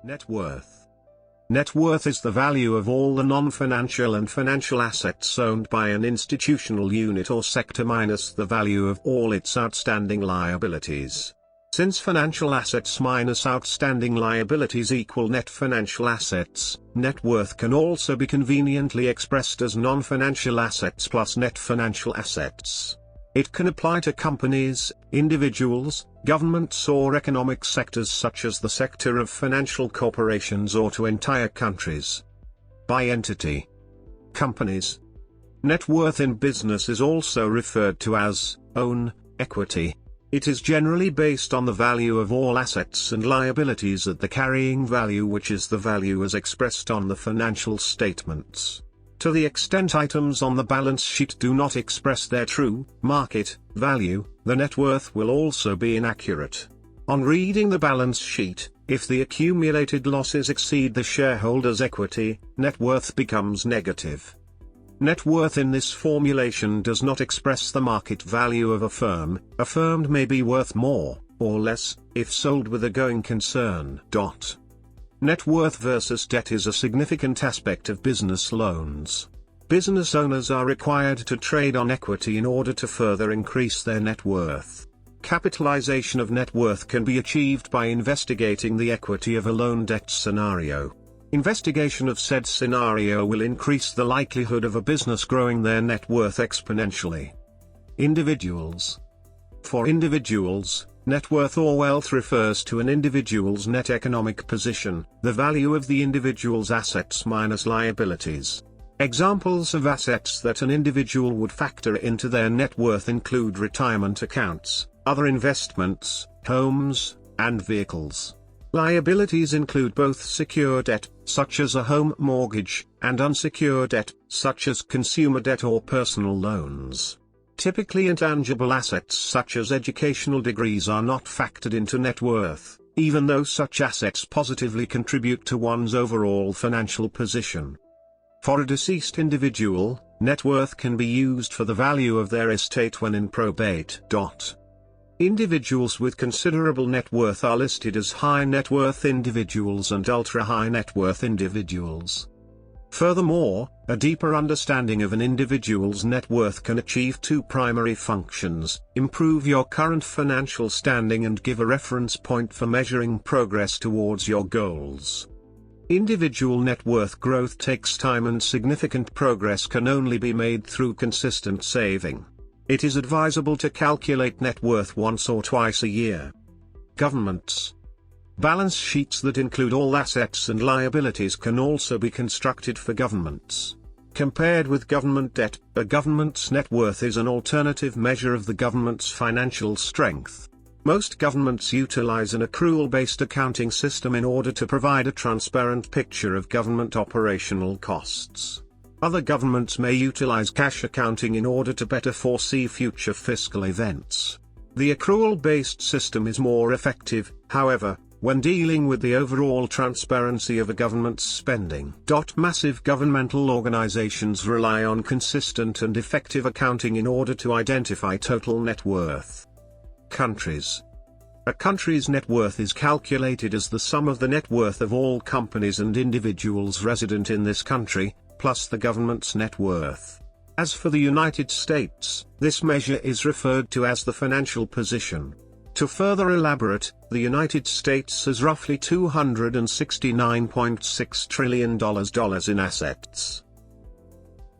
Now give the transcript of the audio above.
Net worth. Net worth is the value of all the non-financial and financial assets owned by an institutional unit or sector minus the value of all its outstanding liabilities. Since financial assets minus outstanding liabilities equal net financial assets, net worth can also be conveniently expressed as non-financial assets plus net financial assets. It can apply to companies, individuals, governments or economic sectors such as the sector of financial corporations or to entire countries. By entity. Companies. Net worth in business is also referred to as own equity. It is generally based on the value of all assets and liabilities at the carrying value, which is the value as expressed on the financial statements. To the extent items on the balance sheet do not express their true market value, the net worth will also be inaccurate. On reading the balance sheet, if the accumulated losses exceed the shareholders' equity, net worth becomes negative. Net worth in this formulation does not express the market value of a firm. A firm may be worth more, or less, if sold with a going concern. Net worth versus debt is a significant aspect of business loans. Business owners are required to trade on equity in order to further increase their net worth. Capitalization of net worth can be achieved by investigating the equity of a loan-debt scenario. Investigation of said scenario will increase the likelihood of a business growing their net worth exponentially. Individuals. For individuals, net worth or wealth refers to an individual's net economic position, the value of the individual's assets minus liabilities. Examples of assets that an individual would factor into their net worth include retirement accounts, other investments, homes, and vehicles. Liabilities include both secure debt, such as a home mortgage, and unsecured debt, such as consumer debt or personal loans. Typically intangible assets such as educational degrees are not factored into net worth, even though such assets positively contribute to one's overall financial position. For a deceased individual, net worth can be used for the value of their estate when in probate. Individuals with considerable net worth are listed as high net worth individuals and ultra-high net worth individuals. Furthermore, a deeper understanding of an individual's net worth can achieve two primary functions: improve your current financial standing and give a reference point for measuring progress towards your goals. Individual net worth growth takes time, and significant progress can only be made through consistent saving. It is advisable to calculate net worth once or twice a year. Governments. Balance sheets that include all assets and liabilities can also be constructed for governments. Compared with government debt, a government's net worth is an alternative measure of the government's financial strength. Most governments utilize an accrual-based accounting system in order to provide a transparent picture of government operational costs. Other governments may utilize cash accounting in order to better foresee future fiscal events. The accrual-based system is more effective, however, when dealing with the overall transparency of a government's spending. Massive governmental organizations rely on consistent and effective accounting in order to identify total net worth. Countries. A country's net worth is calculated as the sum of the net worth of all companies and individuals resident in this country, plus the government's net worth. As for the United States, this measure is referred to as the financial position. To further elaborate, the United States has roughly $269.6 trillion in assets.